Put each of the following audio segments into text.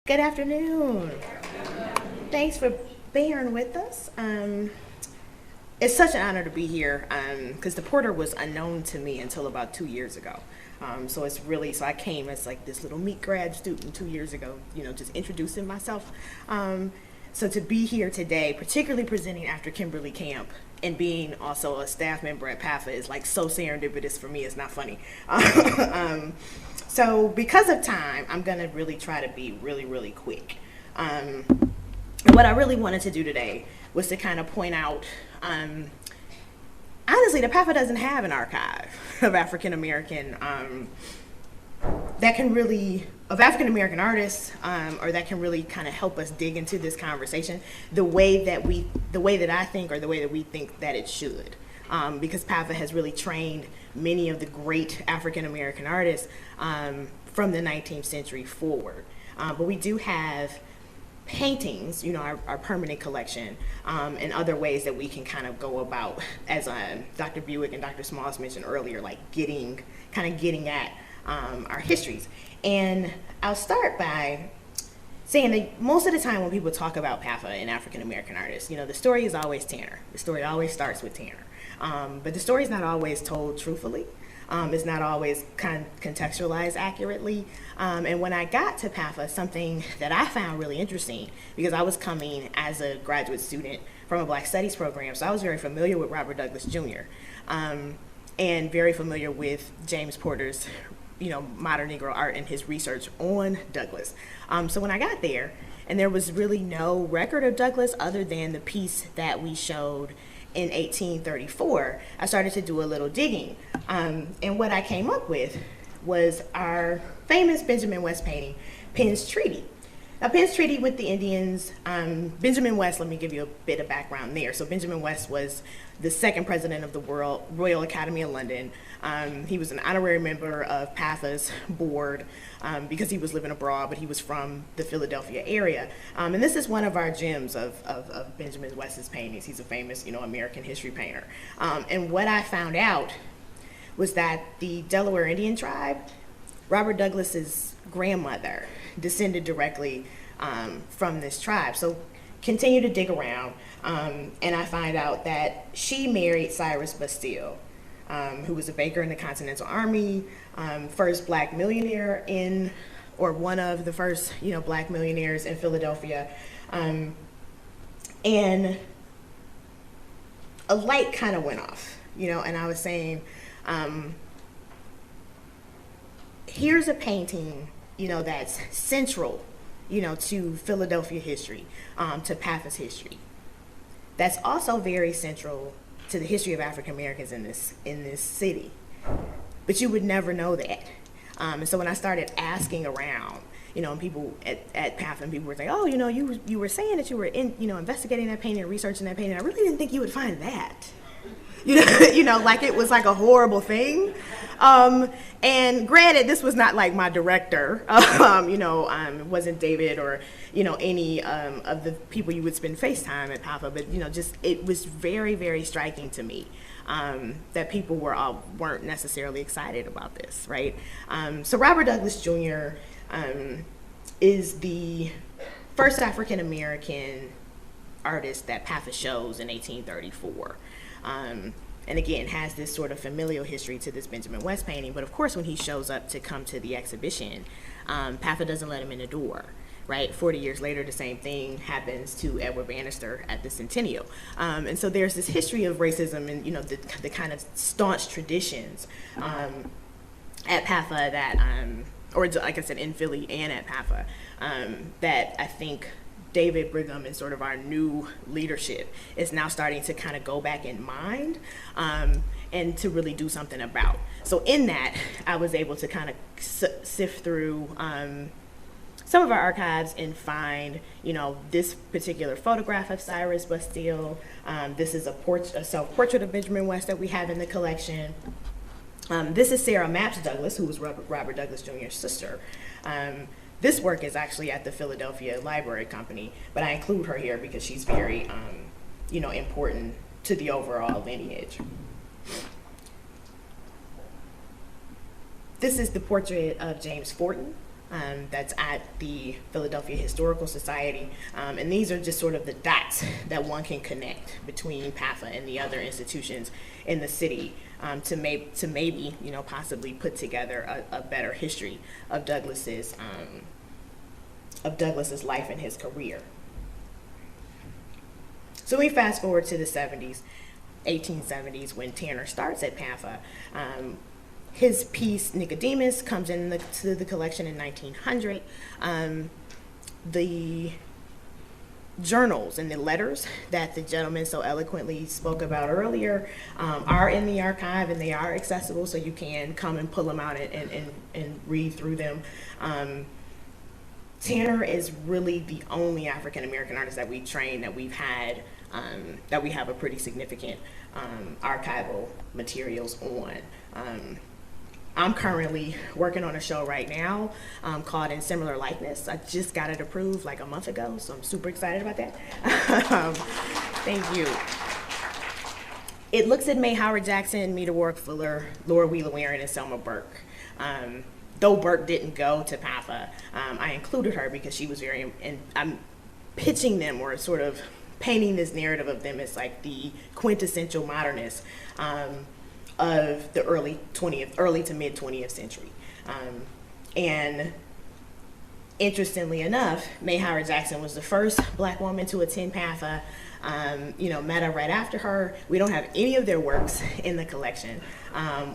Good afternoon. Thanks for bearing with us. It's such an honor to be here because the Porter was unknown to me until about 2 years ago. So I came as like this little meat grad student 2 years ago, just introducing myself. So to be here today, particularly presenting after Kimberly Camp and being also a staff member at PAFA is like so serendipitous for me, it's not funny. So because of time, I'm gonna really try to be really quick. What I really wanted to do today was to kind of point out, honestly, the PAFA doesn't have an archive of African American African-American artists, or that can really kind of help us dig into this conversation the way that we think that it should. Because PAFA has really trained many of the great African-American artists from the 19th century forward. But we do have paintings, our permanent collection, and other ways that we can kind of go about, as Dr. Buick and Dr. Smalls mentioned earlier, like getting at our histories. And I'll start by saying that most of the time when people talk about PAFA and African American artists, the story is always Tanner. The story always starts with Tanner. But the story is not always told truthfully. It's not always contextualized accurately. And when I got to PAFA, something that I found really interesting, because I was coming as a graduate student from a Black Studies program, so I was very familiar with Robert Douglas Jr. And very familiar with James Porter's modern Negro art and his research on Douglas. So when I got there, and there was really no record of Douglas other than the piece that we showed in 1834, I started to do a little digging. And what I came up with was our famous Benjamin West painting, Penn's Treaty. Now, Penn's Treaty with the Indians, Benjamin West, let me give you a bit of background there. So Benjamin West was the second president of the Royal Academy of London. He was an honorary member of PAFA's board because he was living abroad, but he was from the Philadelphia area. And this is one of our gems of Benjamin West's paintings. He's a famous, American history painter. And what I found out was that the Delaware Indian tribe, Robert Douglas's grandmother, descended directly from this tribe. So continue to dig around, and I find out that she married Cyrus Bastille, who was a baker in the Continental Army, first Black millionaire or one of the first, Black millionaires in Philadelphia. And a light kind of went off, and I was saying, here's a painting, that's central, to Philadelphia history, to PAFA's history. That's also very central to the history of African Americans in this city. But you would never know that. And so when I started asking around, and people at PAFA, and people were saying, oh, you were saying that you were investigating that painting and researching that painting. I really didn't think you would find that. Like it was like a horrible thing. And granted, this was not like my director, it wasn't David or, any of the people you would spend FaceTime at PAFA, but, just it was very, very striking to me that people weren't necessarily excited about this, right? So Robert Douglas Jr. Is the first African American artist that PAFA shows in 1834. And again, has this sort of familial history to this Benjamin West painting. But of course, when he shows up to come to the exhibition, PAFA doesn't let him in the door, right? 40 years later, the same thing happens to Edward Bannister at the Centennial. And so there's this history of racism and, the kind of staunch traditions at PAFA that, or like I said, in Philly and at PAFA, that I think David Brigham and sort of our new leadership is now starting to kind of go back in mind and to really do something about. So in that, I was able to kind of sift through some of our archives and find, this particular photograph of Cyrus Bastille. This is a self-portrait of Benjamin West that we have in the collection. This is Sarah Mapps Douglas, who was Robert Douglas Jr.'s sister. This work is actually at the Philadelphia Library Company, but I include her here because she's very, important to the overall lineage. This is the portrait of James Forten. that's at the Philadelphia Historical Society. And these are just sort of the dots that one can connect between PAFA and the other institutions in the city to maybe, you know, possibly put together a better history of Douglas's life and his career. So we fast forward to the 70s, 1870s, when Tanner starts at PAFA. His piece, Nicodemus, comes into the collection in 1900. The journals and the letters that the gentleman so eloquently spoke about earlier are in the archive, and they are accessible, so you can come and pull them out and read through them. Tanner is really the only African-American artist that we train that we've had, that we have a pretty significant archival materials on. I'm currently working on a show right now called In Similar Likeness. I just got it approved like a month ago, so I'm super excited about that. Thank you. It looks at May Howard Jackson, Meta Warwick Fuller, Laura Wheeler Warren, and Selma Burke. Though Burke didn't go to PAFA, I included her because she was very, and I'm pitching them or sort of painting this narrative of them as like the quintessential modernists of the early to mid 20th century. And interestingly enough, May Howard Jackson was the first Black woman to attend PAFA. Meta right after her. We don't have any of their works in the collection.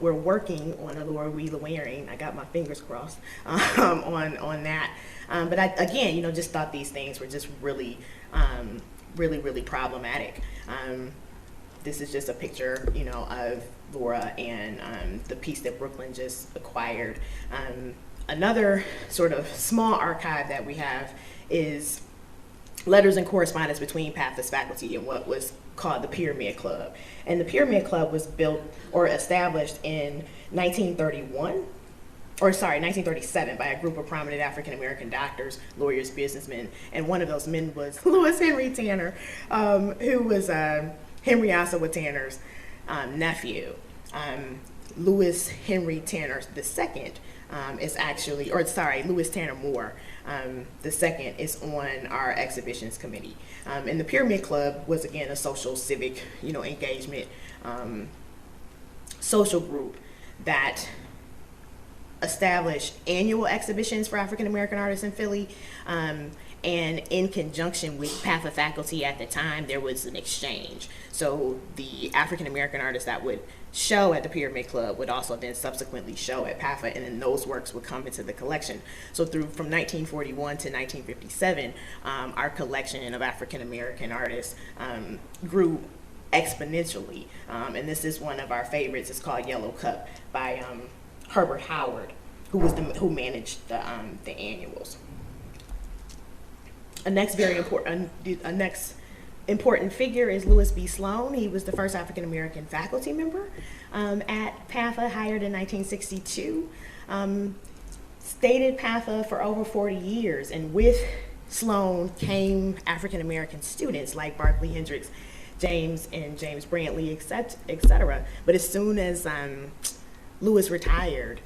We're working on a Laura Wheeler Waring. I got my fingers crossed on that. But I, again, just thought these things were just really problematic. This is just a picture, of Laura and the piece that Brooklyn just acquired. Another sort of small archive that we have is letters and correspondence between PAFA's faculty and what was called the Pyramid Club. And the Pyramid Club was built or established in 1937 by a group of prominent African-American doctors, lawyers, businessmen, and one of those men was Lewis Henry Tanner, who was Henry Ossawa Tanner's nephew. Lewis Henry Tanner II is actually, Lewis Tanner Moore the second is on our exhibitions committee. And the Pyramid Club was, again, a social, civic, engagement social group that established annual exhibitions for African-American artists in Philly. And in conjunction with PAFA faculty at the time, there was an exchange. So the African-American artists that would show at the Pyramid Club would also then subsequently show at PAFA, and then those works would come into the collection. So from 1941 to 1957, our collection of African-American artists grew exponentially. And this is one of our favorites. It's called Yellow Cup by Herbert Howard, who managed the annuals. A next important figure is Louis B. Sloan. He was the first African-American faculty member at PAFA, hired in 1962. Stayed at PAFA for over 40 years, and with Sloan came African-American students like Barclay Hendricks, James Brantley, et cetera. But as soon as Louis retired,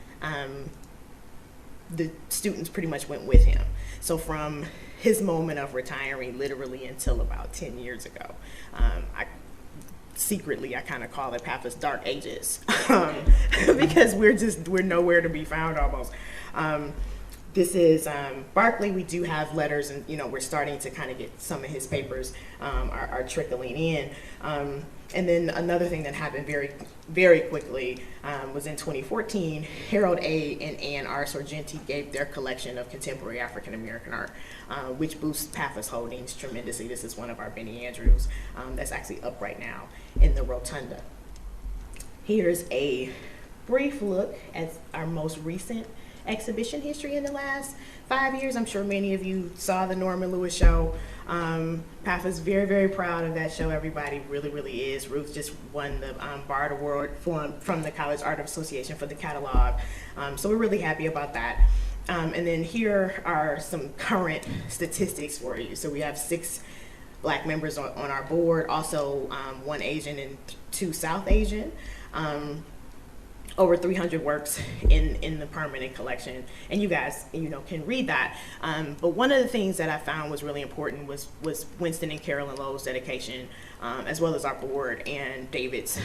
the students pretty much went with him. So from his moment of retiring literally until about 10 years ago, I kind of call it PAFA's dark ages because we're nowhere to be found almost. This is Barclay. We do have letters, and we're starting to kind of get some of his papers are trickling in. And then another thing that happened very, very quickly was in 2014, Harold A. and Ann R. Sorgenti gave their collection of contemporary African-American art, which boosts PAFA's holdings tremendously. This is one of our Benny Andrews that's actually up right now in the rotunda. Here's a brief look at our most recent exhibition history in the last 5 years. I'm sure many of you saw the Norman Lewis show. PAFA's very, very proud of that show. Everybody really, really is. Ruth just won the Bard Award from the College Art Association for the catalog. So we're really happy about that. And then here are some current statistics for you. So we have 6 Black members on our board, also 1 Asian and 2 South Asian. over 300 works in the permanent collection, and you guys, can read that. But one of the things that I found was really important was Winston and Carolyn Lowe's dedication, as well as our board and David's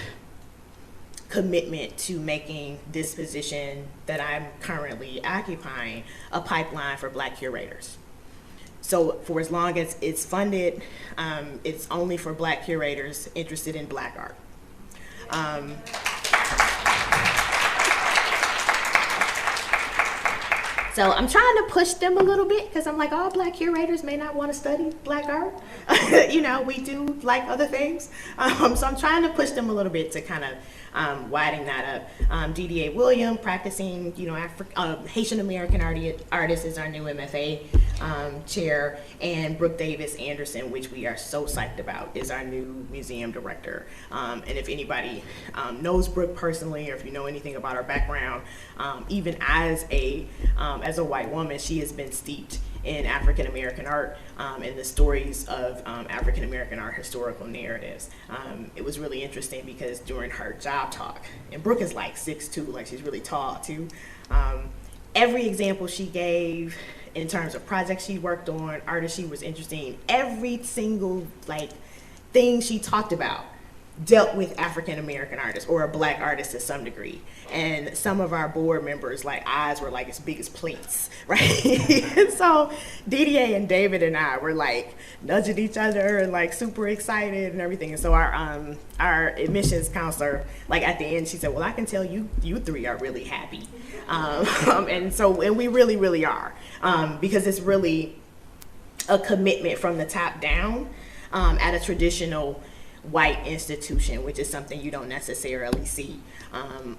commitment to making this position that I'm currently occupying a pipeline for Black curators. So for as long as it's funded, it's only for Black curators interested in Black art. So I'm trying to push them a little bit, because I'm like, all Black curators may not want to study Black art. We do like other things. So I'm trying to push them a little bit to kind of widen that up. DDA William, practicing, Haitian American artist, is our new MFA chair, and Brooke Davis Anderson, which we are so psyched about, is our new museum director. And if anybody knows Brooke personally, or if you know anything about her background, even as a white woman, she has been steeped in African American art and the stories of African American art historical narratives. It was really interesting because during her job talk, and Brooke is like 6'2", like she's really tall too, every example she gave in terms of projects she worked on, artists she was interested in, every single thing she talked about dealt with African American artists or a Black artist to some degree. And some of our board members' eyes were as big as plates, right? And so DDA and David and I were nudging each other and super excited and everything. And so our admissions counselor, at the end, she said, well, I can tell you three are really happy. And we really, really are, because it's really a commitment from the top down at a traditional white institution, which is something you don't necessarily see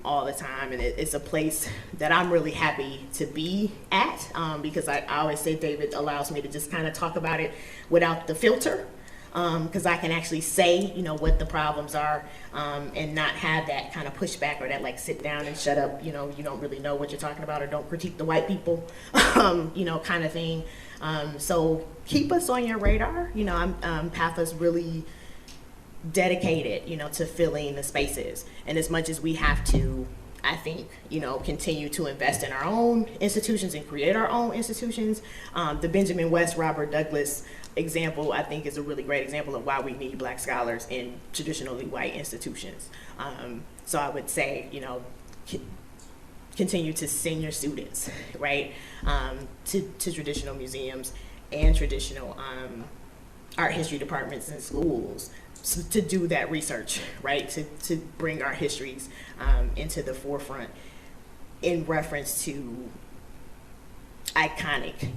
all the time. And it's a place that I'm really happy to be at, because I always say David allows me to just kind of talk about it without the filter, because I can actually say, what the problems are, and not have that kind of pushback or that sit down and shut up, you don't really know what you're talking about, or don't critique the white people, kind of thing. So keep us on your radar. PAFA's really dedicated, to filling the spaces. And as much as we have to, I think, continue to invest in our own institutions and create our own institutions, the Benjamin West, Robert Douglas example, I think, is a really great example of why we need Black scholars in traditionally white institutions. So I would say, continue to send your students, right, to traditional museums and traditional art history departments in schools, to do that research, right, to bring our histories into the forefront in reference to iconic,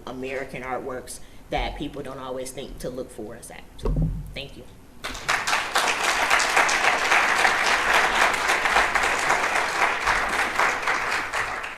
American artworks that people don't always think to look for us at. So, thank you.